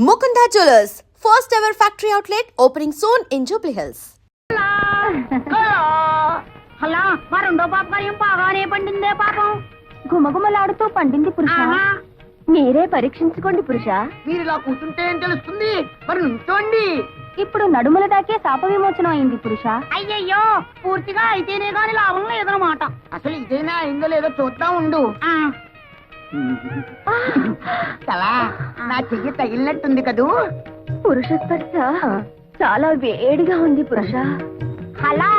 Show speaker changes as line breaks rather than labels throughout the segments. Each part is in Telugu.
Mukunda Jewelers, first ever factory outlet opening soon in Jubilee Hills.
హలా మా రెండో పాప కార్యం బాగానే పండిందే పాపం.
గుమగుమలాడుతూ పండింది పురుష. మీరే పరీక్షించుకోండి పురుష.
మీరు ఇలా కూర్చుంటే ఏం తెలుస్తుంది? మరి నుంచోండి.
ఇప్పుడు నడుముల దాకే శాప విమోచనం అయింది పురుష.
అయ్యయ్యో, పూర్తిగా అయితేనే గాని లాభం లేదన్నమాట. అసలు ఇదేనా అయిందో లేదో చూద్దాం ఉండు. చాలా నా చెయ్యి తగిలినట్టుంది కదూ.
పురుష స్పర్శ చాలా వేడిగా ఉంది పురుష.
అలా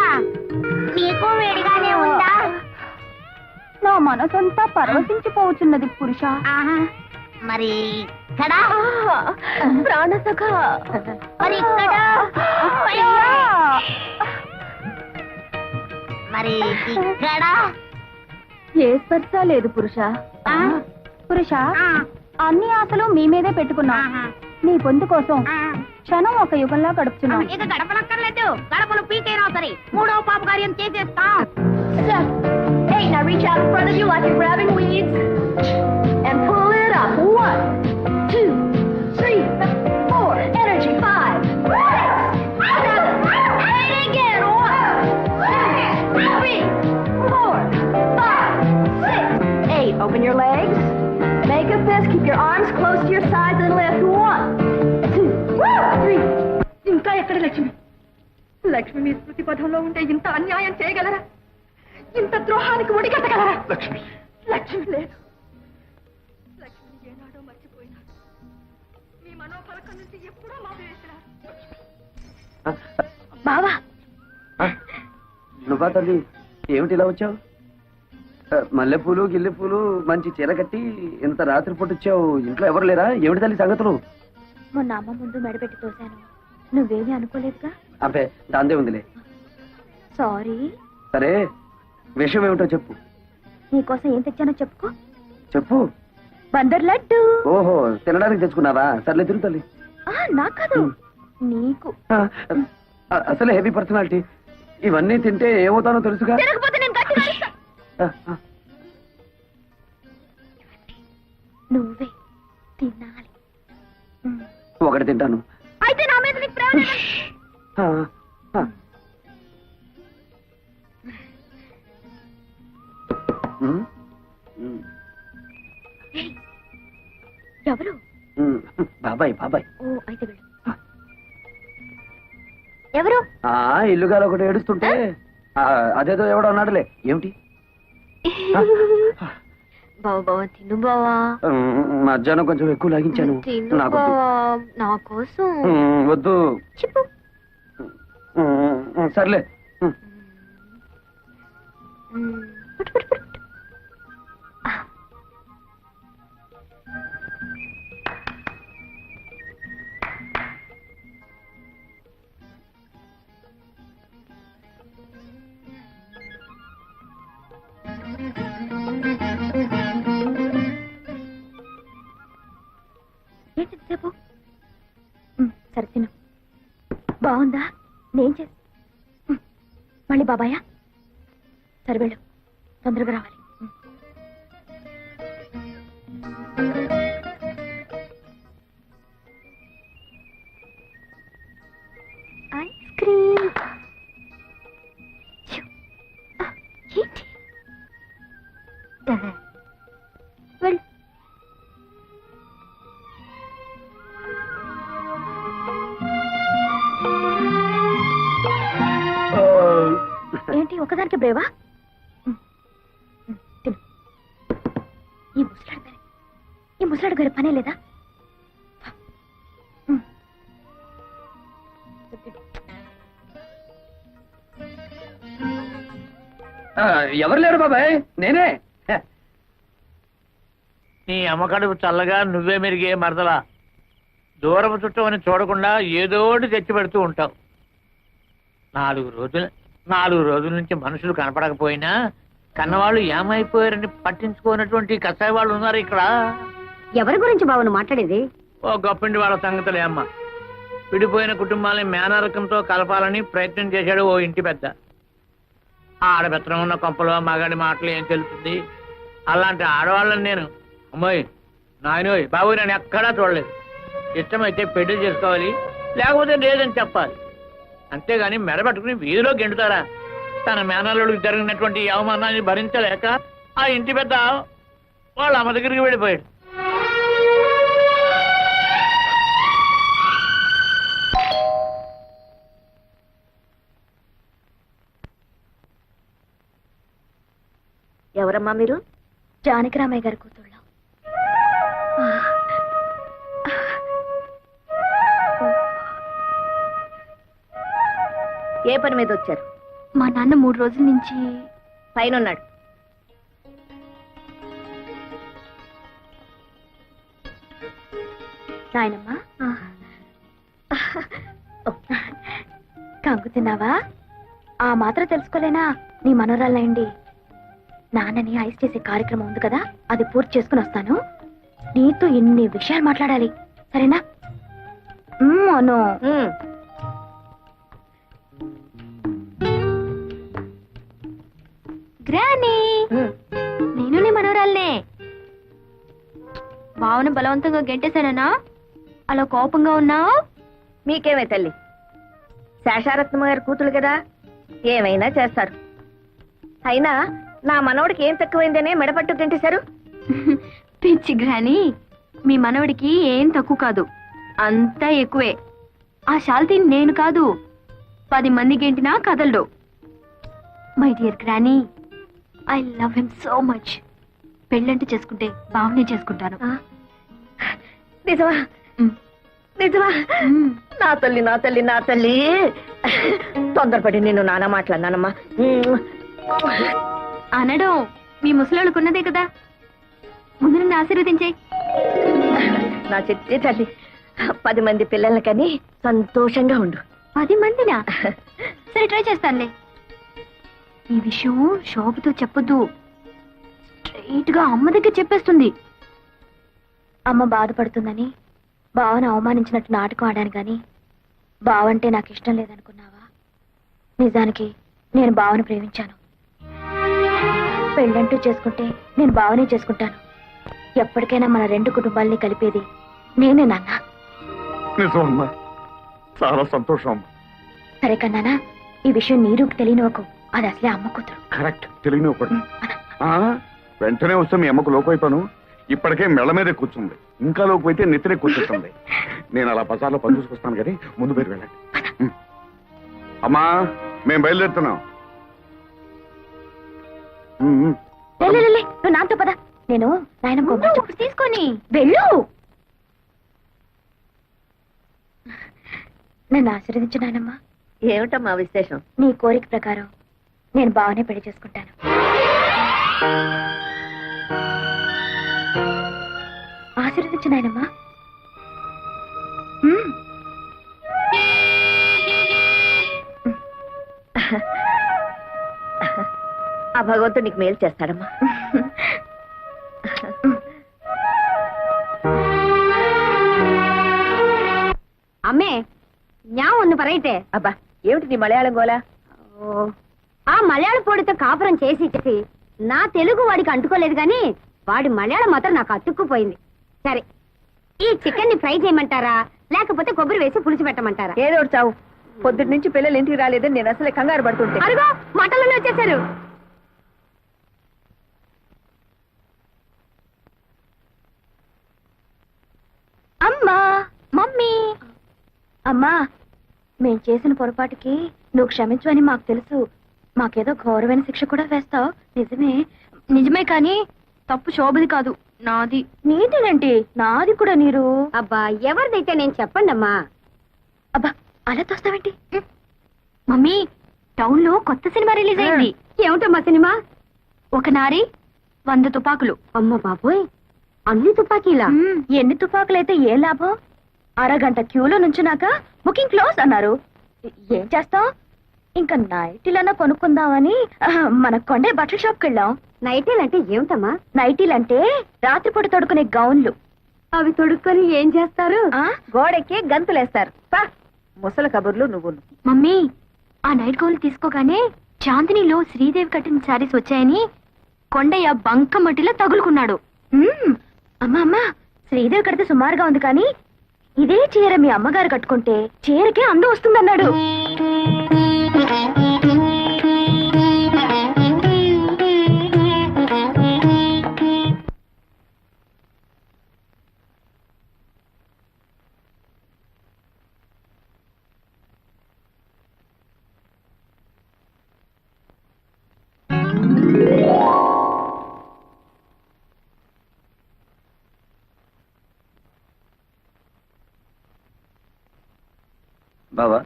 నీకు వేడిగానే ఉందా?
నా మనసంతా పరవశించిపోతున్నది పురుష.
మరి ఇక్కడ
ప్రాణసఖ,
మరి ఇక్కడ మరి ఇక్కడ
ఏ స్పర్శ లేదు పురుష. పురుష, అన్ని ఆశలు మీ మీదే పెట్టుకున్నా. నీ పొందు కోసం క్షణం ఒక యుగంలా గడుపుతున్నాం.
ఇక గడపనక్కర్లేదు, గడపలు పీకైనా సరే మూడవ పాప కార్యం చేసేస్తాం.
Hey, now reach out in front of you like you're grabbing weeds and pull it up. 1, 2, 3, 4. Energy. 5, 6, 7. And again. 1, 2, 3, 4, 5, 6, 8. Open your legs. Make a fist. Keep your arms close to your sides and lift. 1, 2, 3. ఇంకా ఎక్కడ లక్ష్మి? లక్ష్మి మీ స్మృతి పథంలో ఉంటే ఇంత అన్యాయం చేయగలరా? ఇంత ద్రోహానికి ఒడిగట్టగలరా?
లక్ష్మి
లక్ష్మి లేదు. లక్ష్మిని ఏనాడో మర్చిపోయినాడు. మీ మనోఫలకం నుంచి ఎప్పుడో మావేసినారు. బావా,
నువ్వా తల్లి? ఏమిటి ఇలా వచ్చావు? మల్లెపూలు గిల్లెపూలు మంచి చీర కట్టి ఇంత రాత్రిపూట వచ్చావు. ఇంట్లో ఎవరు లేరా? ఏమిటి తల్లి సంగతులు?
మొన్న అమ్మ ముందు మెడపెట్టి తోశాను. నువ్వేమీ అనుకోలేదుగా?
అబ్బే, దాందే ఉందిలే.
సారీ.
సరే, విషయం ఏమిటో చెప్పు.
నీకోసం ఏం తెచ్చానో చెప్పుకో.
చెప్పు.
బందర్ లడ్డు.
ఓహో, తినడానికి తెచ్చుకున్నావా? సర్లే తిరుగు తల్లి.
నాకు కాదు, నీకు.
అసలే హెవీ పర్సనాలిటీ. ఇవన్నీ తింటే ఏమవుతానో తెలుసుగా.
తినకపోతే నేను గట్టిగా అరుస్తా. నువ్వే తినాలి.
ఒకటి తింటాను.
అయితే నా మీద నీకు ప్రేమ లేదా? ఎవరు?
బాబాయ్. బాబాయ్.
ఓ, అయితే వెళ్ళు. ఎవరు?
ఇల్లుగాలు ఒకటి ఏడుస్తుంటే అదేదో ఎవడో అన్నాడులే. ఏమిటి?
బావా తిను బావా.
మధ్యాహ్నం కొంచెం ఎక్కువ లాగించాను. నాకు
నా కోసం.
వద్దు.
చెప్పు.
సర్లే.
ఏంటిసేపు? సరే తిను. బాగుందా? నేను చేసి మళ్ళీ బాబాయా? సరే వెళ్ళు, తొందరగా రావాలి. Ice cream. ఏంటి? వెళ్ళు. ఏంటి ఒకదానికి బ్రేవా? తిను. ఈ ముసలాడు గారి పనే లేదా?
ఎవరు లేరు బాబాయ్, నేనే.
నీ అమ్మకడుపు చల్లగా నువ్వే మెరిగే మరదలా. దూరపు చుట్టం అని చూడకుండా ఏదోటి తెచ్చి పెడుతూ ఉంటావు. 4 రోజుల నుంచి మనుషులు కనపడకపోయినా కన్నవాళ్ళు ఏమైపోయారని పట్టించుకోనటువంటి కసాయి వాళ్ళు ఉన్నారు ఇక్కడ.
ఎవరి గురించి బావను మాట్లాడేది?
ఓ గొప్పింటి వాళ్ళ సంగతులే అమ్మ. విడిపోయిన కుటుంబాలని మేనరకంతో కలపాలని ప్రయత్నం చేశాడు ఓ ఇంటి పెద్ద. ఆడబెత్తనం ఉన్న కొంపలో మగాడి మాటలు ఏం తెలుస్తుంది? అలాంటి ఆడవాళ్ళని నేను అమ్మాయి నాయనోయ్ బాబు నేను ఎక్కడా చూడలేదు. ఇష్టమైతే పెళ్లి చేసుకోవాలి, లేకపోతే లేదని చెప్పాలి. అంతేగాని మెడబట్టుకుని వీధిలో గెంటుతారా? తన మేనల్లుడికి జరిగినటువంటి ఈ అవమానాన్ని భరించలేక ఆ ఇంటి పెద్ద వాళ్ళ అమ్మ దగ్గరికి వెళ్ళిపోయాడు.
ఎవరమ్మా మీరు? జానకిరామయ్య గారి కూతుళ్ళ. ఏ పని మీద వచ్చారు?
మా నాన్న 3 రోజుల నుంచి
పైన ఉన్నాడు. నాయనమ్మా, కంగు తిన్నావా? ఆ మాత్రం తెలుసుకోలేనా? నీ మనోరాలండి. నాన్నని ఐస్ చేసే కార్యక్రమం ఉంది కదా, అది పూర్తి చేసుకుని వస్తాను. నీతో ఎన్ని విషయాలు మాట్లాడాలి, సరేనా? అను. గ్రానీ, నేను నీ మనోరాలనే. భావన బలవంతంగా గెంటేశానా? అలా కోపంగా ఉన్నావు? మీకేమే తల్లి, శేషారత్నమ్మ గారి కూతురు కదా, ఏమైనా చేస్తారు. అయినా నా మనవడికి ఏం తక్కువైందనే మెడపట్టు గంటేశారు.
పిచ్చి గ్రానీ, మీ మనవడికి ఏం తక్కువ కాదు, అంతా ఎక్కువే. ఆ శాల్తీ నేను కాదు, 10 మంది గెంటినా కదలడు. My dear granny, I love him so much. పెళ్ళంటే చేసుకుంటే బావనే చేసుకుంటాను.
నిజమా? నిజమా? నా తల్లి, నా తల్లి, నా తల్లి. తొందరపడి నేను నాన్న మాట్లాడినానమ్మా.
అనడం మీ ముసలాళ్ళకున్నదే కదా, ముందు నన్ను ఆశీర్వదించే.
నా చెట్టి తల్లి, 10 మంది పిల్లల్ని కని సంతోషంగా ఉండు.
10 మందినా? సరే, ట్రై చేస్తానులే. ఈ విషయం శోభతో చెప్పొద్దు, స్ట్రైట్ గా అమ్మ దగ్గర చెప్పేస్తుంది. అమ్మ బాధపడుతుందని బావను అవమానించినట్టు నాటకం ఆడాను గాని బావంటే నాకు ఇష్టం లేదనుకున్నావా? నిజానికి నేను బావను ప్రేమించాను. పెళ్ళంటూ చేసుకుంటే నేను బావనే చేసుకుంటాను. ఎప్పటికైనా మన 2 కుటుంబాల్ని కలిపేది నేనే నాన్న.
నిజమమ్మా, చాలా సంతోషం అమ్మా.
సరే కన్నానా, ఈ విషయం నీరుకి తెలియనివ్వకు, అది అసలే అమ్మ కూతురు.
కరెక్ట్, తెలియని ఒకటి. వెంటనే వస్తే మీ అమ్మకు లోకైపోను. ఇప్పటికే మెళ్ళ మీదే కూర్చుంది, ఇంకా లోకపోతే నెత్తినే కూర్చుంటుంది. నేను అలా బజార్లో పని చూసుకొస్తాను కానీ ముందు మీరు వెళ్ళండి. అమ్మా, మేము బయలుదేరుతున్నాం.
నువ్వు నాతో పద, నేను నాయనమ్మ తీసుకొని వెళ్ళు. నన్ను ఆశీర్వదించు నాయనమ్మా.
ఏమిటమ్మా విశేషం?
నీ కోరిక ప్రకారం నేను బాగానే పెళ్లి చేసుకుంటాను. ఆశీర్వదించు నాయనమ్మా.
ఆ భగవంతుడు నీకు మేలు చేస్తాడమ్మా.
అమ్మే ஞா ஒன்னு பரையிட்டே.
అబ్బా, ఏమిటి నీ మలయాళం గోలా?
ఆ మలయాళ పొడితో కాపురం చేసి చేసి నా తెలుగు వాడికి అంటుకోలేదు గాని వాడి మలయాళం మాత్రం నాకు అతుక్కుపోయింది. సరే, ఈ చికెన్ ని ఫ్రై చేయమంటారా లేకపోతే కొబ్బరి వేసి పులుసు పెట్టమంటారా?
ఏదో ఒకటి చావు. పొద్దుటి నుంచి పిల్లలు ఇంటికి రాలేదని నేను అసలే కంగారు పడుతుంటే.
అరుగో మటన్లోనే వచ్చేసారు.
అమ్మా, మమ్మీ. అమ్మా, మేం చేసిన పొరపాటుకి నువ్వు క్షమించవని మాకు తెలుసు. మాకేదో ఘోరమైన శిక్ష కూడా వేస్తావు. నిజమే. నిజమే కానీ తప్పు శోభది కాదు, నాది. నీదేనండి, నాది కూడా. నీరు
అబ్బా, ఎవరిదైతే నేను చెప్పండి అమ్మా.
అబ్బా, అలా తోస్తావేంటి? మమ్మీ, టౌన్ లో కొత్త సినిమా రిలీజ్ అయింది.
ఏమిటమ్మా సినిమా?
ఒక నారి 100 తుపాకులు.
అమ్మ బాబోయ్, అన్ని తుపాకీలా?
ఎన్ని తుపాకులైతే ఏ లాభం? అరగంట క్యూలో నుంచున్నాక బుకింగ్ క్లోజ్ అన్నారు. ఏం చేస్తాం? ఇంకా నైటీలన్నా కొనుక్కుందామని మన కొండే బట్టల షాప్కి వెళ్ళాం.
నైటీలు అంటే ఏమిటమ్మా?
నైటీలంటే రాత్రిపూట తొడుకునే గౌన్లు.
అవి తొడుక్కొని ఏం చేస్తారు?
గోడెక్కి గంతులేస్తారు. ముసల కబుర్లు నువ్వు.
మమ్మీ, ఆ నైట్ గౌన్లు తీసుకోగానే చాందినిలో శ్రీదేవి కట్టిన శారీస్ వచ్చాయని కొండయ్య బంక మట్టిలో తగులుకున్నాడు. అమ్మా అమ్మా, శ్రీదేవి కడితే సుమారుగా ఉంది కానీ ఇదే చీర మీ అమ్మగారు కట్టుకుంటే చీరకే అందం వస్తుందన్నాడు.
బావా,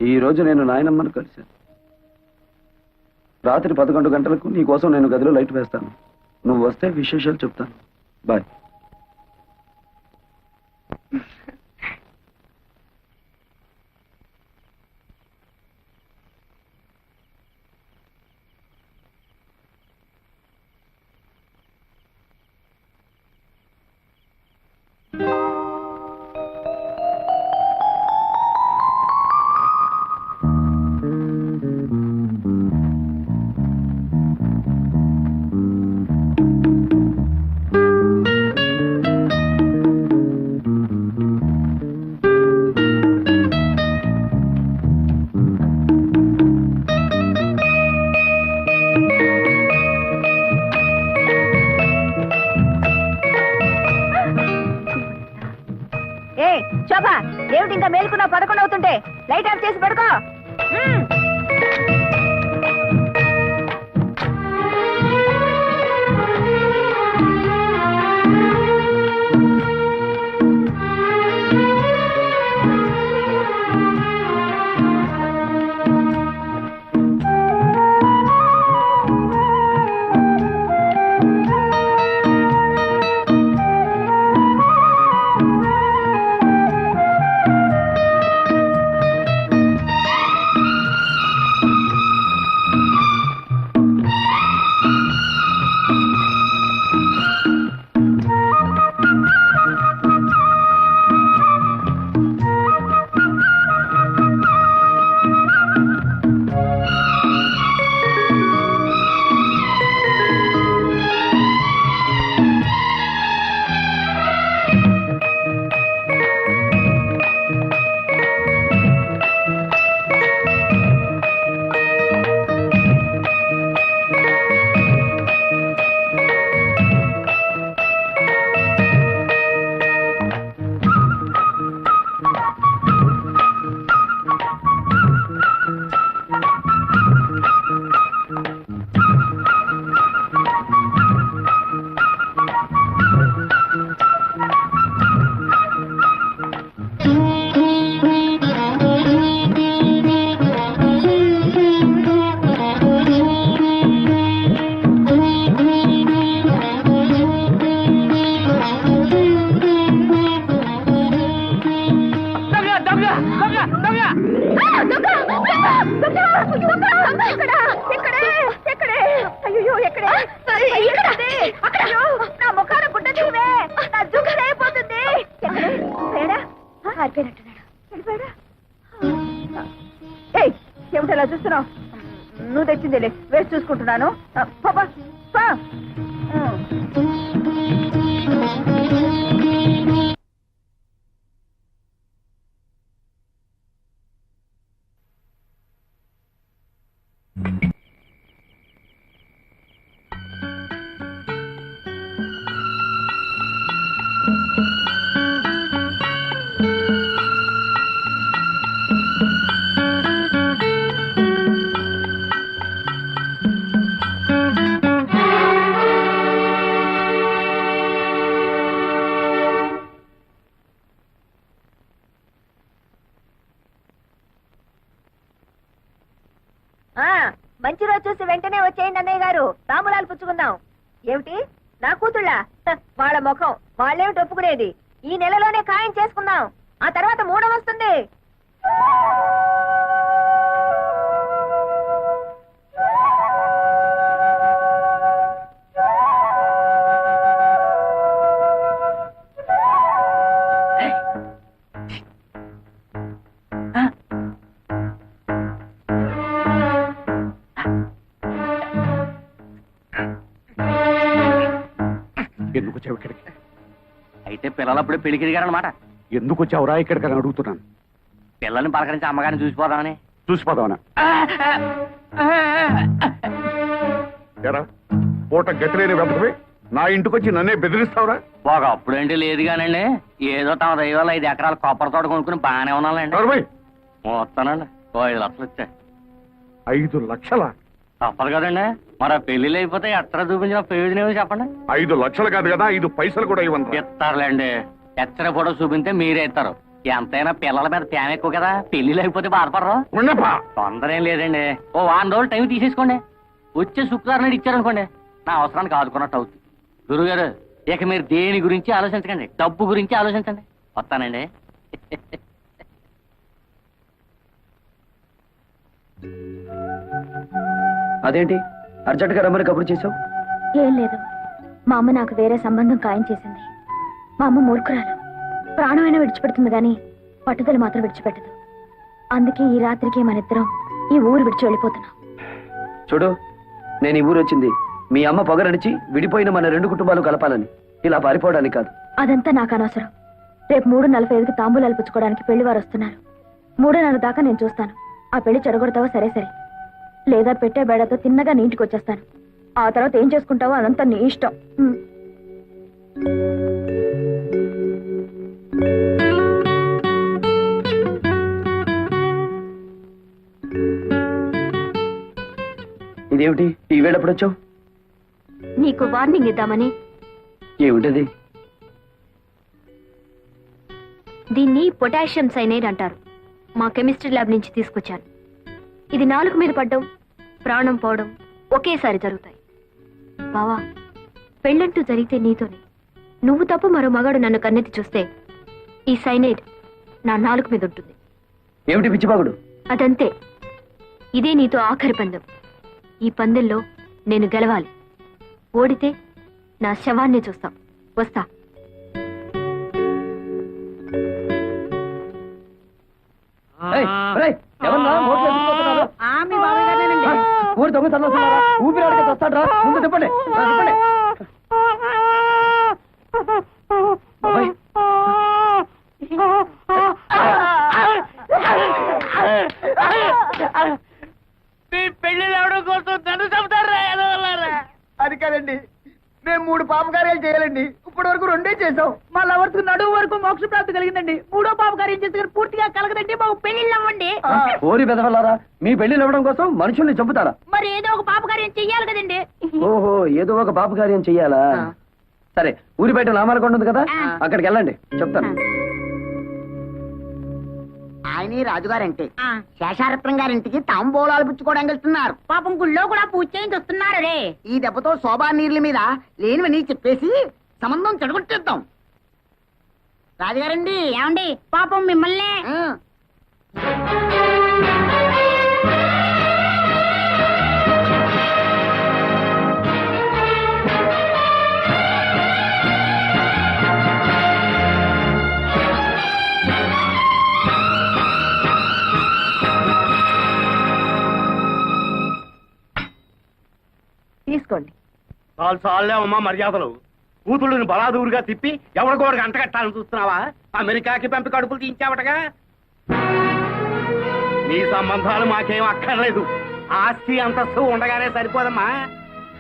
ఈ రోజు నేను నాయనమ్మను కలిశాను. రాత్రి 11 గంటలకు నీ కోసం నేను గదిలో లైట్ వేస్తాను. నువ్వు వస్తే విశేషాలు చెప్తాను. బాయ్.
ఏ శోభ, ఏమిటి ఇంకా మేలుకున్నా? 11 అవుతుంటే లైట్ ఆఫ్ చేసి పడుకో. నా ముఖాన గుడ్డ తీవే, నా జుట్టు అయిపోతుంది. ఏమిటలా చూస్తున్నావు? నువ్వు తెచ్చిందేలే, వేసి చూసుకుంటున్నాను. పాపా మంచి రోజు చూసి వెంటనే వచ్చేయండి అన్నయ్య గారు, తాంబూలాలు పుచ్చుకుందాం. ఏమిటి నా కూతుళ్ళ? వాళ్ళ ముఖం వాళ్ళేమిటి ఒప్పుకునేది? ఈ నెలలోనే ఖాయం చేసుకుందాం, ఆ తర్వాత మూడం వస్తుంది.
ఎందుకు వచ్చావు ఇక్కడికి?
అయితే పిల్లలప్పుడే పెళ్లికి దిగారనమాట.
ఎందుకు వచ్చావురా ఇక్కడికని అడుగుతున్నాను.
పిల్లల్ని పలకరించి అమ్మగారిని చూసిపోదామని.
చూసిపోదామనా? ఎరా పూట గతిలేని వెంటనే నా ఇంటికొచ్చి నన్నే బెదిరిస్తావురా?
ఒకప్పుడంటే లేదు కానండి, ఏదో తమ దైవాలు 5 ఎకరాల కొబ్బరి తోట కొనుక్కుని బాగానే ఉన్నానండి. వస్తానండి, 5 లక్షలు వచ్చాయి.
5 లక్షలా?
తప్పదు కదండి, మరి పెళ్లిళ్ళు అయిపోతే ఎక్కడ చూపించిన ప్రయోజనం ఏమో చెప్పండి.
5 లక్షలు కాదు కదా, 5 పైసలు కూడా ఇవ్వండి.
ఇస్తారులేండి, ఎచ్చర ఫోటో చూపిస్తే మీరే ఇస్తారు. ఎంతైనా పిల్లల మీద ప్రేమ ఎక్కువ కదా, పెళ్లిళ్ళు అయిపోతే బాధపడరు. తొందర ఏం లేదండి, ఓ 1 రోజులు టైం తీసేసుకోండి. వచ్చే శుక్రవారం నాడు ఇచ్చారనుకోండి, నా అవసరానికి ఆదుకున్నట్టు అవుతుంది. గురుగారు, ఇక మీరు దేని గురించి ఆలోచించకండి, డబ్బు గురించి ఆలోచించండి. వస్తానండి.
అదేంటి అర్జెంట్గా రమ్మని కబురు చేసావు?
ఏం లేదు, మా అమ్మ నాకు వేరే సంబంధం ఖాయం చేసింది. మా అమ్మ మూర్ఖురాలు, ప్రాణమైనా విడిచిపెడుతుంది గాని పట్టుదల మాత్రం విడిచిపెట్టదు. అందుకే ఈ రాత్రికి మనిద్దరం ఈ ఊరు విడిచి వెళ్ళిపోతున్నాం.
చూడు, నేను ఈ ఊరు వచ్చింది మీ అమ్మ పొగరడిచి విడిపోయిన మన 2 కుటుంబాలు కలపాలని, ఇలా పారిపోవడానికి కాదు.
అదంతా నాకు అనవసరం. రేపు 3:45కి తాంబూలాలు పుచ్చుకోవడానికి పెళ్లి వారు వస్తున్నారు. 3:30 దాకా నేను చూస్తాను. ఆ పెళ్లి చెడగొడతావో సరే సరే, లేదా పెట్టే బేడతో తిన్నగా నీ ఇంటికి వచ్చేస్తాను. ఆ తర్వాత ఏం చేసుకుంటావో అదంతా నీ ఇష్టం.
ఇదేమిటి ఈ వేళ ఎప్పుడు వచ్చావు?
నీకు వార్నింగ్ ఇద్దామని.
ఏమిటది?
దీన్ని పొటాషియం సైనైడ్ అంటారు. మా కెమిస్ట్రీ ల్యాబ్ నుంచి తీసుకొచ్చాను. ఇది నాలుగు మీద పడ్డం, ప్రాణం పోవడం ఒకేసారి జరుగుతాయి. బావా, పెళ్ళంటూ జరిగితే నీతోనే. నువ్వు తప్ప మరో మగాడు నన్ను కన్నెత్తి చూస్తే ఈ సైనైడ్ నా నాలుగు మీద ఉంటుంది.
ఏమిటి పిచ్చిబాగుడు?
అదంతే. ఇదే నీతో ఆఖరి పందెం. ఈ పందెంలో నేను గెలవాలి. ఓడితే నా శవాన్ని చూస్తాం. వస్తా.
ఊరు దొంగ తల్లుతున్నారా? ఊపిరాడికి వస్తాడ్రా, ముందు చెప్పండి.
పెళ్లి రావడం కోసం నన్ను చెబుతారా?
అది కాదండి, మేము 3 పాపకార్యాలు చేయాలండి. ఇప్పటి వరకు 2 చేసాం. మా లవర్స్ నడువు వరకు మోక్ష ప్రాప్తి కలిగిందండి. 3వ పాపకార్యం చేస్తే పూర్తిగా కలగదండి. మాకు పెళ్లిళ్ళు అవ్వండి.
ఓరి బెదవల్లారా, మీ పెళ్లిళ్ళు ఇవ్వడం కోసం మనుషుల్ని చంపుతారా?
మరి ఏదో ఒక పాపకార్యం చెయ్యాలి కదండి.
ఓహో, ఏదో ఒక పాపకార్యం చెయ్యాలా? సరే, ఊరి బయట నామాలకొండ ఉంది కదా, అక్కడికి వెళ్ళండి, చెప్తాను.
ఆయన రాజుగారంటే శేషారత్నం గారింటికి తాంబూలాలు పుచ్చుకోవడానికి వెళ్తున్నారు.
పాపం గుళ్ళో కూడా పూజ చేయించి వస్తున్నారు రే.
ఈ దెబ్బతో శోభా నీళ్ళ మీద లేనివని చెప్పేసి సంబంధం చెడగొట్టేద్దాం. రాజుగారండి,
ఏమండి, పాపం మిమ్మల్ని
తీసుకోండి.
చాలే అమ్మా మర్యాదలు. కూతుళ్ళని బలాదూరుగా తిప్పి ఎవరికోడికి అంటగట్టాలని చూస్తున్నావా? అమెరికాకి పంపి కడుపులు తీయించావటగా. నీ సంబంధాలు మాకేం అక్కర్లేదు. ఆస్తి అంతస్తు ఉండగానే సరిపోదమ్మా.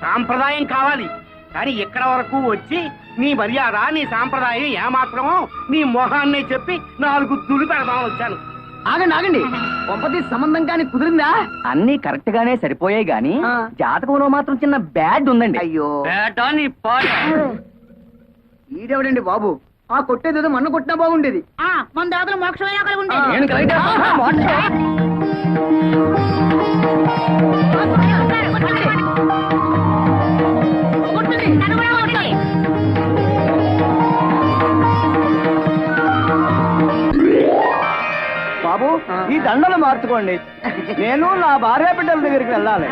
సాంప్రదాయం కావాలి. కానీ ఇక్కడ వరకు వచ్చి నీ మర్యాద, నీ సాంప్రదాయం ఏమాత్రమో నీ మొహాన్ని చెప్పి 4 దులు పెడదామని వచ్చాను.
ఆగండి ఆగండి, పంపతి సంబంధం కానీ కుదిరిందా?
అన్ని కరెక్ట్ గానే సరిపోయాయి గాని జాతకంలో మాత్రం చిన్న బ్యాడ్ ఉందండి.
అయ్యో, ఈడెవడండి బాబు? ఆ కొట్టేదేదో మన్ను కొట్టినా బాగుండేది.
మన దాతలు మోక్షమైనా కలిగి ఉండేది.
నేను కరెక్ట్ బాబు, ఈ దండలు మార్చుకోండి. నేను నా భార్య బిడ్డల దగ్గరికి వెళ్ళాలి.